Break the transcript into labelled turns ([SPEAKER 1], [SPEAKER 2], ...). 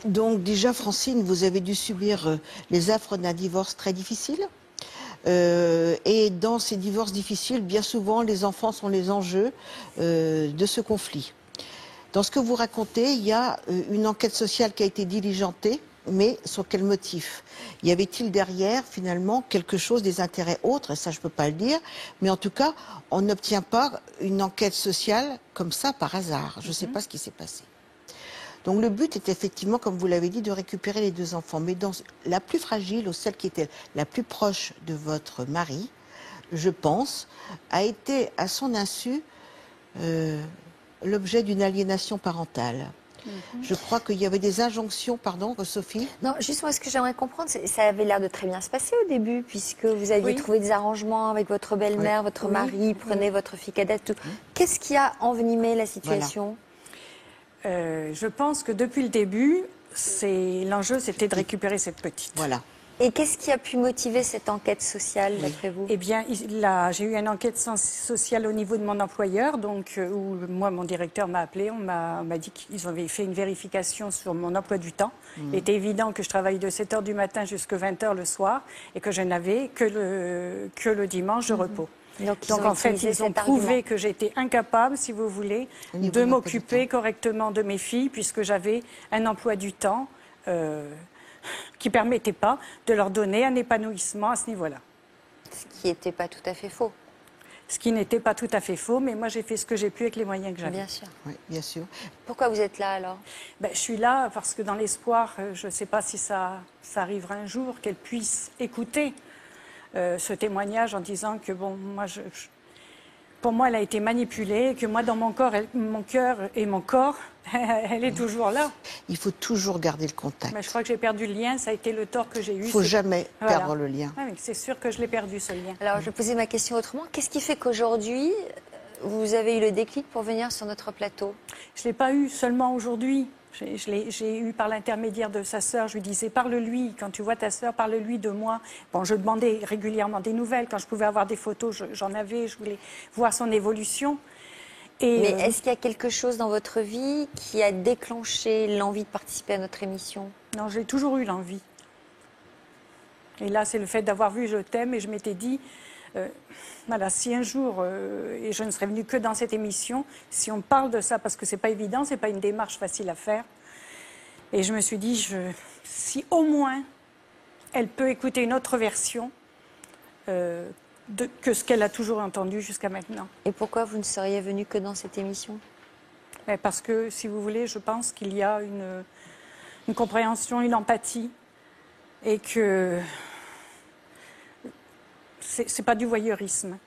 [SPEAKER 1] Donc déjà, Francine, vous avez dû subir les affres d'un divorce très difficile. Et dans ces divorces difficiles, bien souvent, les enfants sont les enjeux de ce conflit. Dans ce que vous racontez, il y a une enquête sociale qui a été diligentée, mais sur quel motif? Y avait-il derrière, finalement, quelque chose, des intérêts autres? Et ça, je ne peux pas le dire. Mais en tout cas, on n'obtient pas une enquête sociale comme ça par hasard. Je ne sais pas ce qui s'est passé. Donc le but est effectivement, comme vous l'avez dit, de récupérer les deux enfants. Mais dans la plus fragile, ou celle qui était la plus proche de votre mari, je pense, a été à son insu l'objet d'une aliénation parentale. Je crois qu'il y avait des injonctions, pardon, Sophie.
[SPEAKER 2] Non, juste moi, ce que j'aimerais comprendre, ça avait l'air de très bien se passer au début, puisque vous aviez trouvé des arrangements avec votre belle-mère, votre mari, prenez votre fille cadette, tout. Qu'est-ce qui a envenimé la situation?
[SPEAKER 3] Je pense que depuis le début, l'enjeu, c'était de récupérer cette petite.
[SPEAKER 1] Voilà.
[SPEAKER 2] Et qu'est-ce qui a pu motiver cette enquête sociale, d'après vous?
[SPEAKER 3] Eh bien, j'ai eu une enquête sociale au niveau de mon employeur, donc où moi, mon directeur m'a appelé, on m'a dit qu'ils avaient fait une vérification sur mon emploi du temps. Il était évident que je travaillais de 7 h du matin jusqu'à 20 h le soir et que je n'avais que le dimanche de repos. Donc en fait, ils ont prouvé que j'étais incapable, si vous voulez, de m'occuper correctement de mes filles, puisque j'avais un emploi du temps qui ne permettait pas de leur donner un épanouissement à ce niveau-là.
[SPEAKER 2] Ce qui n'était pas tout à fait faux.
[SPEAKER 3] Ce qui n'était pas tout à fait faux, mais moi j'ai fait ce que j'ai pu avec les moyens que j'avais.
[SPEAKER 2] Bien sûr.
[SPEAKER 1] Oui, bien sûr.
[SPEAKER 2] Pourquoi vous êtes là alors?
[SPEAKER 3] Je suis là parce que dans l'espoir, je ne sais pas si ça arrivera un jour, qu'elle puisse écouter ce témoignage en disant que bon, pour moi, elle a été manipulée, et que moi, dans mon cœur et mon corps, elle est toujours là.
[SPEAKER 1] Il faut toujours garder le contact.
[SPEAKER 3] Mais je crois que j'ai perdu le lien, ça a été le tort que j'ai eu.
[SPEAKER 1] Il ne faut jamais perdre le lien.
[SPEAKER 3] Ah, c'est sûr que je l'ai perdu, ce lien.
[SPEAKER 2] Alors, je vais poser ma question autrement. Qu'est-ce qui fait qu'aujourd'hui, vous avez eu le déclic pour venir sur notre plateau?
[SPEAKER 3] Je ne l'ai pas eu seulement aujourd'hui. J'ai eu par l'intermédiaire de sa sœur. Je lui disais, parle-lui, quand tu vois ta sœur, parle-lui de moi. Bon, je demandais régulièrement des nouvelles. Quand je pouvais avoir des photos, j'en avais. Je voulais voir son évolution.
[SPEAKER 2] Mais est-ce qu'il y a quelque chose dans votre vie qui a déclenché l'envie de participer à notre émission?
[SPEAKER 3] Non, j'ai toujours eu l'envie. Et là, c'est le fait d'avoir vu Je t'aime, et je m'étais dit, voilà, si un jour, et je ne serais venue que dans cette émission, si on parle de ça, parce que c'est pas évident, c'est pas une démarche facile à faire. Et je me suis dit, si au moins elle peut écouter une autre version que ce qu'elle a toujours entendu jusqu'à maintenant.
[SPEAKER 2] Et pourquoi vous ne seriez venue que dans cette émission?
[SPEAKER 3] Parce que, si vous voulez, je pense qu'il y a une compréhension, une empathie, et que c'est pas du voyeurisme.